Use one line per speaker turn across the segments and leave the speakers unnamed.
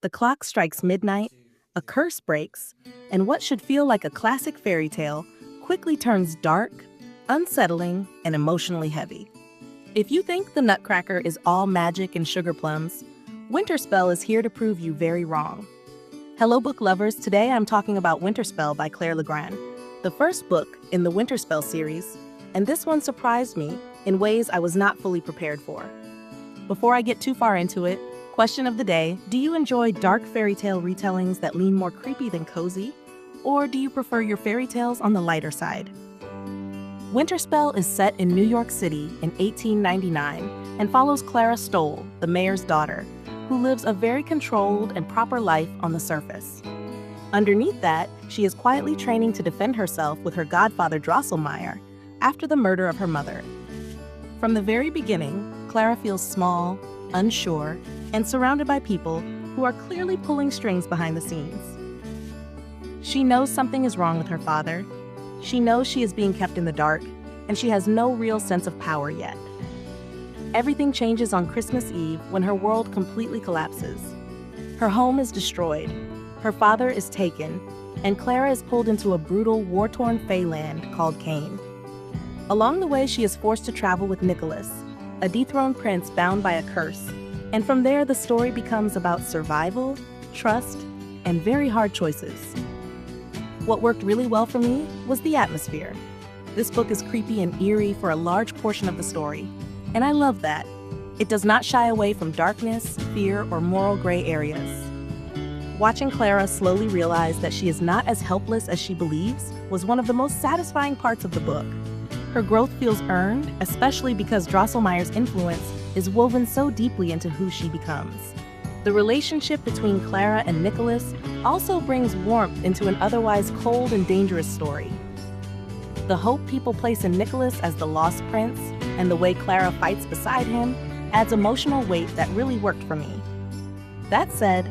The clock strikes midnight, a curse breaks, and what should feel like a classic fairy tale quickly turns dark, unsettling, and emotionally heavy. If you think the Nutcracker is all magic and sugar plums, Winterspell is here to prove you very wrong. Hello book lovers, today I'm talking about Winterspell by Claire Legrand, the first book in the Winterspell series, and this one surprised me in ways I was not fully prepared for. Before I get too far into it, question of the day, do you enjoy dark fairy tale retellings that lean more creepy than cozy? Or do you prefer your fairy tales on the lighter side? Winterspell is set in New York City in 1899 and follows Clara Stole, the mayor's daughter, who lives a very controlled and proper life on the surface. Underneath that, she is quietly training to defend herself with her godfather Drosselmeyer after the murder of her mother. From the very beginning, Clara feels small, unsure, and surrounded by people who are clearly pulling strings behind the scenes. She knows something is wrong with her father. She knows she is being kept in the dark, and she has no real sense of power yet. Everything changes on Christmas Eve when her world completely collapses. Her home is destroyed, her father is taken, and Clara is pulled into a brutal, war-torn feyland called Cain. Along the way, she is forced to travel with Nicholas, a dethroned prince bound by a curse, and from there the story becomes about survival, trust, and very hard choices. What worked really well for me was the atmosphere. This book is creepy and eerie for a large portion of the story, and I love that. It does not shy away from darkness, fear, or moral gray areas. Watching Clara slowly realize that she is not as helpless as she believes was one of the most satisfying parts of the book. Her growth feels earned, especially because Drosselmeyer's influence is woven so deeply into who she becomes. The relationship between Clara and Nicholas also brings warmth into an otherwise cold and dangerous story. The hope people place in Nicholas as the lost prince and the way Clara fights beside him adds emotional weight that really worked for me. That said,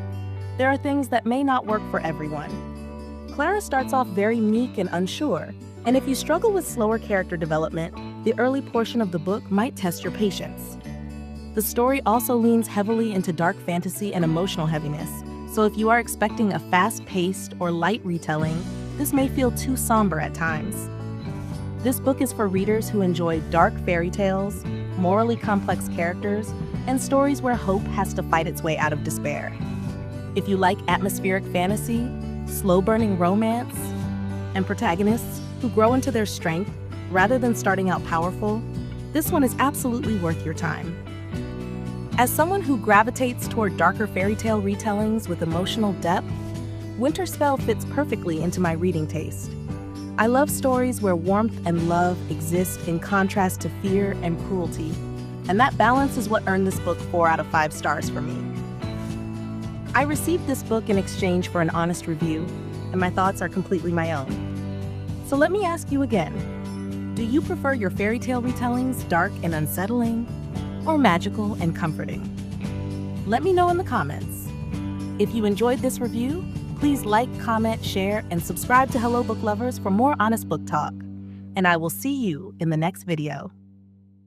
there are things that may not work for everyone. Clara starts off very meek and unsure, and if you struggle with slower character development, the early portion of the book might test your patience. The story also leans heavily into dark fantasy and emotional heaviness, so if you are expecting a fast-paced or light retelling, this may feel too somber at times. This book is for readers who enjoy dark fairy tales, morally complex characters, and stories where hope has to fight its way out of despair. If you like atmospheric fantasy, slow-burning romance, and protagonists who grow into their strength rather than starting out powerful, this one is absolutely worth your time. As someone who gravitates toward darker fairy tale retellings with emotional depth, Winterspell fits perfectly into my reading taste. I love stories where warmth and love exist in contrast to fear and cruelty, and that balance is what earned this book 4 out of 5 stars for me. I received this book in exchange for an honest review, and my thoughts are completely my own. So let me ask you again, do you prefer your fairy tale retellings dark and unsettling, or magical and comforting? Let me know in the comments. If you enjoyed this review, please like, comment, share, and subscribe to Hello Book Lovers for more honest book talk. And I will see you in the next video.